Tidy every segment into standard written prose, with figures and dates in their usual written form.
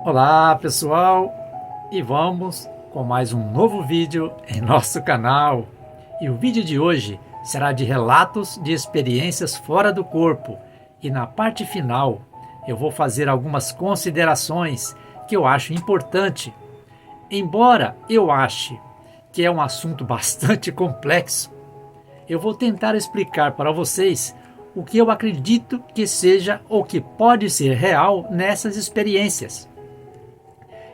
Olá pessoal, e vamos com mais um novo vídeo em nosso canal. E o vídeo de hoje será de relatos de experiências fora do corpo, e na parte final eu vou fazer algumas considerações que eu acho importante. Embora eu ache que é um assunto bastante complexo, eu vou tentar explicar para vocês o que eu acredito que seja ou que pode ser real nessas experiências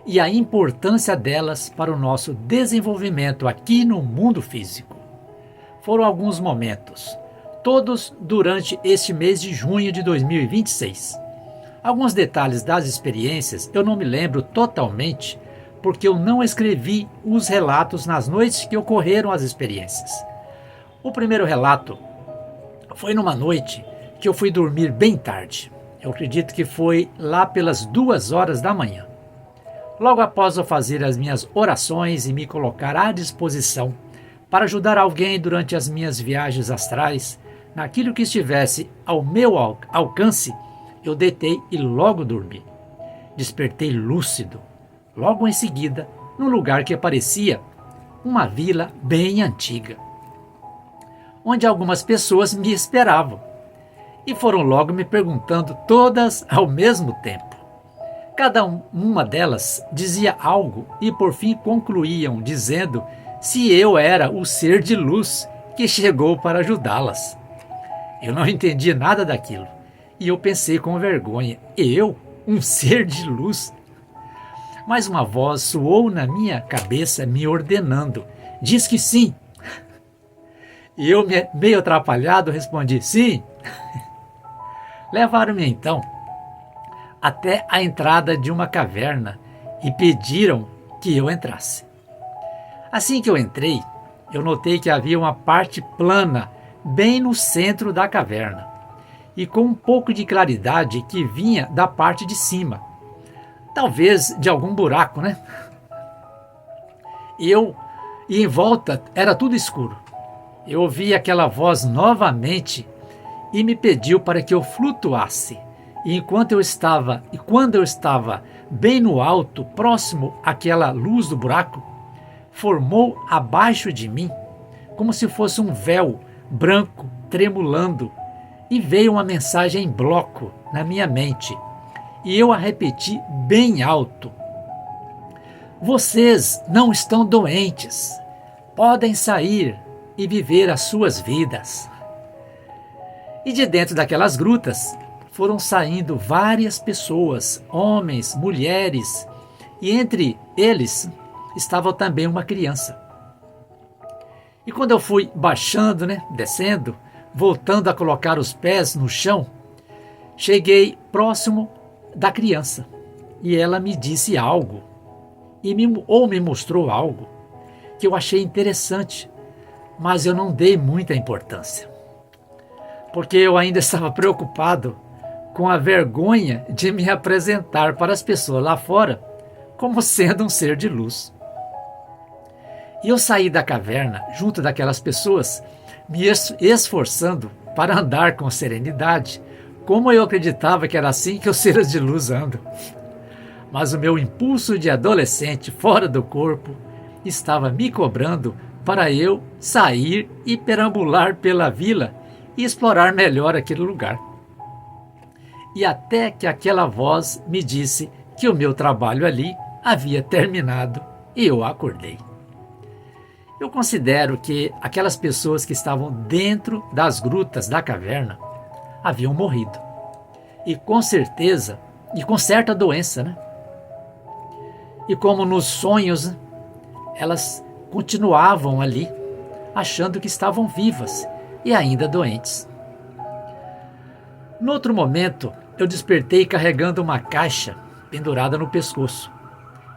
e a importância delas para o nosso desenvolvimento aqui no mundo físico. Foram alguns momentos, todos durante este mês de junho de 2026. Alguns detalhes das experiências eu não me lembro totalmente, porque eu não escrevi os relatos nas noites que ocorreram as experiências. O primeiro relato foi numa noite que eu fui dormir bem tarde. Eu acredito que foi lá pelas 2 horas da manhã. Logo após eu fazer as minhas orações e me colocar à disposição para ajudar alguém durante as minhas viagens astrais, naquilo que estivesse ao meu alcance, eu deitei e logo dormi. Despertei lúcido, logo em seguida, num lugar que parecia uma vila bem antiga, onde algumas pessoas me esperavam e foram logo me perguntando todas ao mesmo tempo. Cada uma delas dizia algo e por fim concluíam dizendo se eu era o ser de luz que chegou para ajudá-las. Eu não entendi nada daquilo e eu pensei com vergonha: eu, um ser de luz? Mas uma voz soou na minha cabeça me ordenando: diz que sim. E eu, meio atrapalhado, respondi: sim. Levaram-me então até a entrada de uma caverna e pediram que eu entrasse. Assim que eu entrei, eu notei que havia uma parte plana bem no centro da caverna e com um pouco de claridade que vinha da parte de cima, talvez de algum buraco, né? E em volta era tudo escuro. Eu ouvi aquela voz novamente e me pediu para que eu flutuasse. E quando eu estava bem no alto, próximo àquela luz do buraco, formou abaixo de mim, como se fosse um véu branco tremulando, e veio uma mensagem em bloco na minha mente. E eu a repeti bem alto: vocês não estão doentes, podem sair e viver as suas vidas. E de dentro daquelas grutas foram saindo várias pessoas, homens, mulheres, e entre eles estava também uma criança. E quando eu fui baixando, descendo, voltando a colocar os pés no chão, cheguei próximo da criança e ela me disse algo, ou me mostrou algo que eu achei interessante, mas eu não dei muita importância, porque eu ainda estava preocupado com a vergonha de me apresentar para as pessoas lá fora como sendo um ser de luz. E eu saí da caverna junto daquelas pessoas, me esforçando para andar com serenidade, como eu acreditava que era assim que os seres de luz andam. Mas o meu impulso de adolescente fora do corpo estava me cobrando para eu sair e perambular pela vila e explorar melhor aquele lugar. E até que aquela voz me disse que o meu trabalho ali havia terminado e eu acordei. Eu considero que aquelas pessoas que estavam dentro das grutas da caverna haviam morrido. E com certeza, e com certa doença, E como nos sonhos, elas continuavam ali, achando que estavam vivas e ainda doentes. No outro momento, eu despertei carregando uma caixa pendurada no pescoço,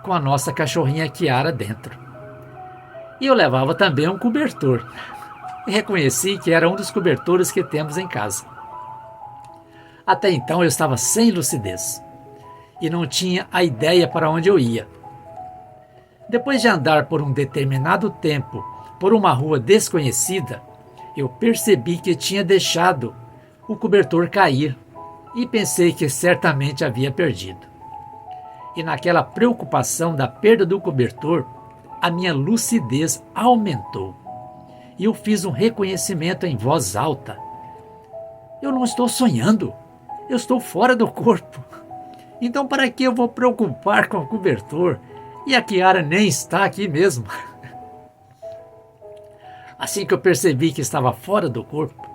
com a nossa cachorrinha Kiara dentro. E eu levava também um cobertor, e reconheci que era um dos cobertores que temos em casa. Até então eu estava sem lucidez, e não tinha a ideia para onde eu ia. Depois de andar por um determinado tempo por uma rua desconhecida, eu percebi que tinha deixado o cobertor cair e pensei que certamente havia perdido. e naquela preocupação da perda do cobertor, a minha lucidez aumentou. E eu fiz um reconhecimento em voz alta. Eu não estou sonhando, eu estou fora do corpo. Então para que eu vou preocupar com o cobertor? E a Kiara nem está aqui mesmo. Assim que eu percebi que estava fora do corpo,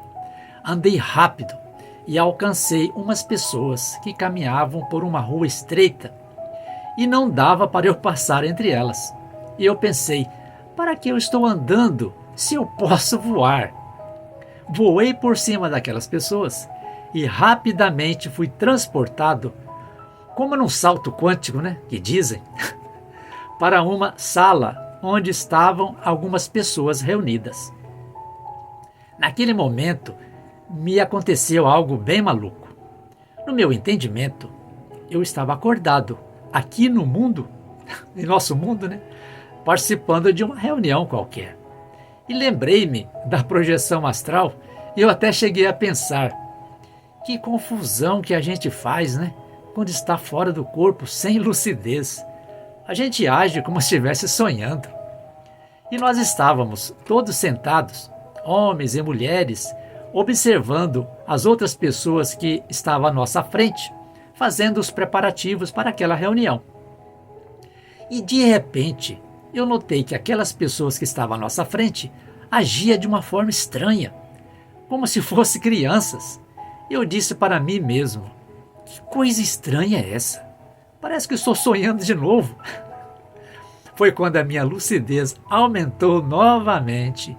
andei rápido e alcancei umas pessoas que caminhavam por uma rua estreita e não dava para eu passar entre elas. E eu pensei, para que eu estou andando se eu posso voar? Voei por cima daquelas pessoas e rapidamente fui transportado, como num salto quântico, que dizem, para uma sala onde estavam algumas pessoas reunidas. Naquele momento, me aconteceu algo bem maluco. No meu entendimento, eu estava acordado, aqui no mundo, em nosso mundo, participando de uma reunião qualquer. E lembrei-me da projeção astral e eu até cheguei a pensar, que confusão que a gente faz, quando está fora do corpo, sem lucidez. A gente age como se estivesse sonhando. E nós estávamos todos sentados, homens e mulheres, observando as outras pessoas que estavam à nossa frente, fazendo os preparativos para aquela reunião. E de repente, eu notei que aquelas pessoas que estavam à nossa frente agiam de uma forma estranha, como se fossem crianças. Eu disse para mim mesmo, que coisa estranha é essa? Parece que estou sonhando de novo. Foi quando a minha lucidez aumentou novamente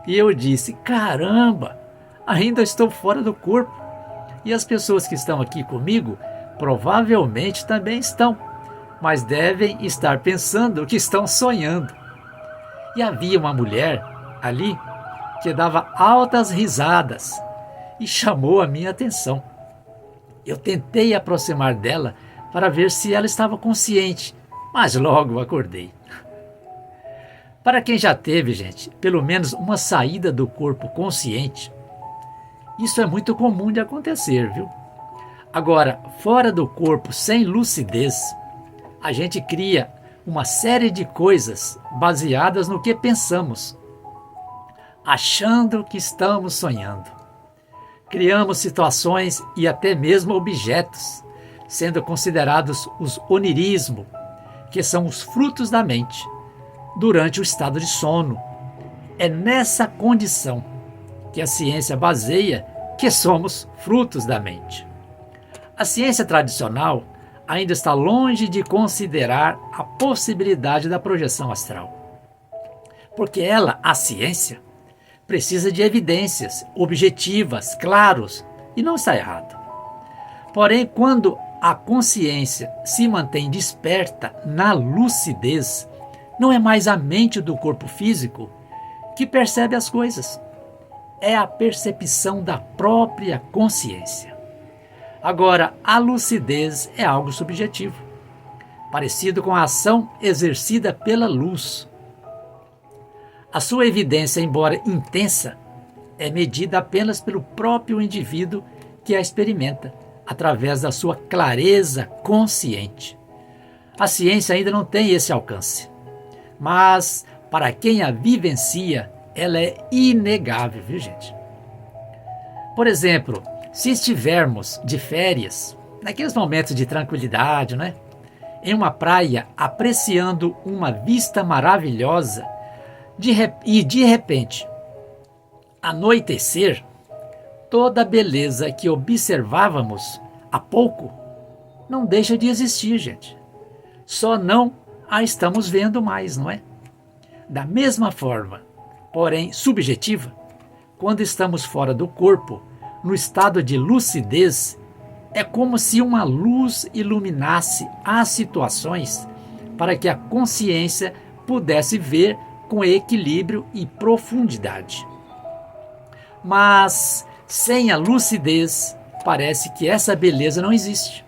e eu disse, caramba, ainda estou fora do corpo. E as pessoas que estão aqui comigo provavelmente também estão, mas devem estar pensando que estão sonhando. E havia uma mulher ali que dava altas risadas e chamou a minha atenção. Eu tentei aproximar dela para ver se ela estava consciente, mas logo acordei. Para quem já teve, gente, pelo menos uma saída do corpo consciente, isso é muito comum de acontecer, viu? Agora, fora do corpo, sem lucidez, a gente cria uma série de coisas baseadas no que pensamos, achando que estamos sonhando. Criamos situações e até mesmo objetos, sendo considerados os onirismo, que são os frutos da mente, durante o estado de sono. É nessa condição que a ciência baseia que somos frutos da mente. A ciência tradicional ainda está longe de considerar a possibilidade da projeção astral, porque ela, a ciência, precisa de evidências objetivas, claros, e não está errado. Porém, quando a consciência se mantém desperta na lucidez, não é mais a mente do corpo físico que percebe as coisas. É a percepção da própria consciência. Agora, a lucidez é algo subjetivo, parecido com a ação exercida pela luz. A sua evidência, embora intensa, é medida apenas pelo próprio indivíduo que a experimenta, através da sua clareza consciente. A ciência ainda não tem esse alcance, mas para quem a vivencia, ela é inegável, viu, gente? Por exemplo, se estivermos de férias, naqueles momentos de tranquilidade, em uma praia, apreciando uma vista maravilhosa, e de repente, anoitecer, toda a beleza que observávamos há pouco não deixa de existir, gente. Só não a estamos vendo mais, não é? Da mesma forma, porém subjetiva, quando estamos fora do corpo, no estado de lucidez, é como se uma luz iluminasse as situações para que a consciência pudesse ver com equilíbrio e profundidade. Mas, sem a lucidez, parece que essa beleza não existe,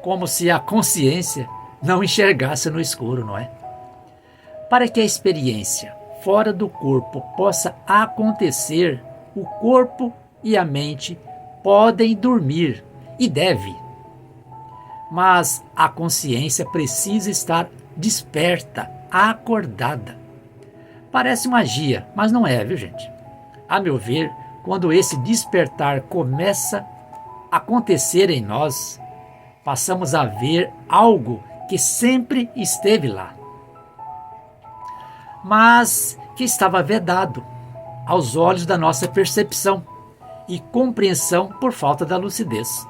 como se a consciência não enxergasse no escuro, não é? Para que a experiência fora do corpo possa acontecer, o corpo e a mente podem dormir, e deve. mas a consciência precisa estar desperta, acordada. Parece magia, mas não é, viu, gente? A meu ver, quando esse despertar começa a acontecer em nós, passamos a ver algo que sempre esteve lá, mas que estava vedado aos olhos da nossa percepção e compreensão por falta da lucidez.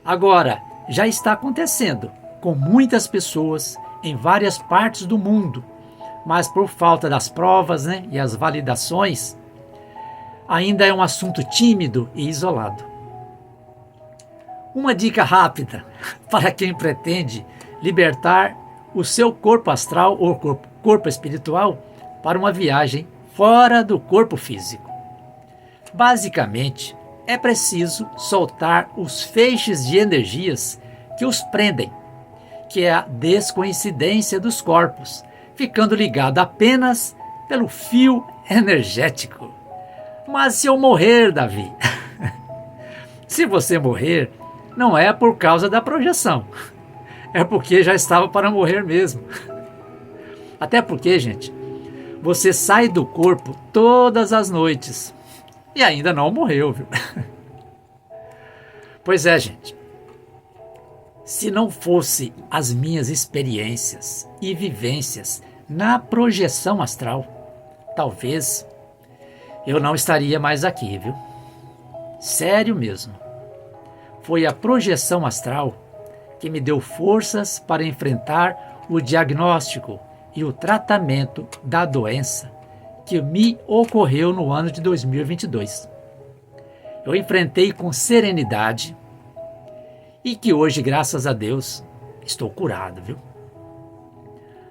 Agora, já está acontecendo com muitas pessoas em várias partes do mundo, mas por falta das provas, e as validações, ainda é um assunto tímido e isolado. Uma dica rápida para quem pretende libertar o seu corpo astral ou corpo espiritual para uma viagem fora do corpo físico. Basicamente, é preciso soltar os feixes de energias que os prendem, que é a descoincidência dos corpos, ficando ligado apenas pelo fio energético. Mas se eu morrer, Davi, se você morrer, não é por causa da projeção, é porque já estava para morrer mesmo. Até porque, gente, você sai do corpo todas as noites e ainda não morreu, viu? Pois é, gente. Se não fosse as minhas experiências e vivências na projeção astral, talvez eu não estaria mais aqui, viu? Sério mesmo. Foi a projeção astral que me deu forças para enfrentar o diagnóstico e o tratamento da doença que me ocorreu no ano de 2022. Eu enfrentei com serenidade e que hoje, graças a Deus, estou curado, viu?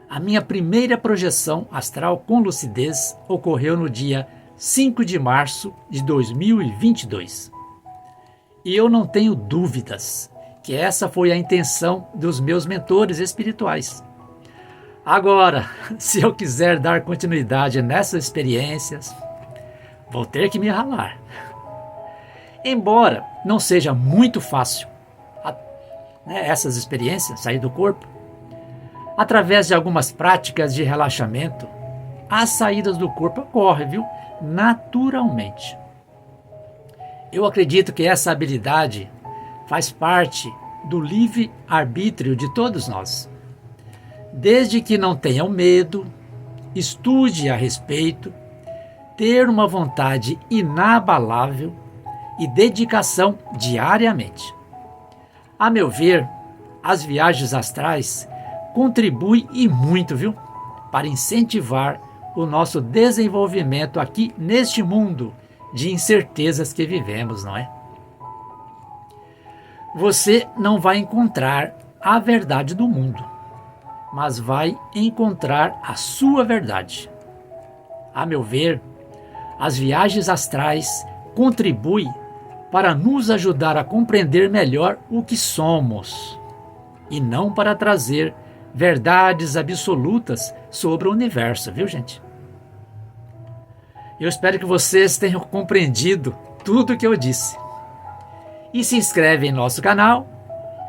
A minha primeira projeção astral com lucidez ocorreu no dia 5 de março de 2022. E eu não tenho dúvidas que essa foi a intenção dos meus mentores espirituais. Agora, se eu quiser dar continuidade nessas experiências, vou ter que me ralar. Embora não seja muito fácil essas experiências, sair do corpo, através de algumas práticas de relaxamento, as saídas do corpo ocorrem, viu? Naturalmente. Eu acredito que essa habilidade faz parte do livre-arbítrio de todos nós. Desde que não tenham medo, estude a respeito, ter uma vontade inabalável e dedicação diariamente. A meu ver, as viagens astrais contribuem e muito, viu? Para incentivar o nosso desenvolvimento aqui neste mundo de incertezas que vivemos, não é? Você não vai encontrar a verdade do mundo, mas vai encontrar a sua verdade. A meu ver, as viagens astrais contribuem para nos ajudar a compreender melhor o que somos, e não para trazer verdades absolutas sobre o universo, viu, gente? Eu espero que vocês tenham compreendido tudo o que eu disse. E se inscreve em nosso canal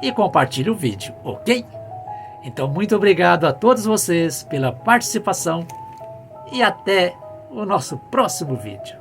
e compartilhe o vídeo, ok? Então, muito obrigado a todos vocês pela participação e até o nosso próximo vídeo.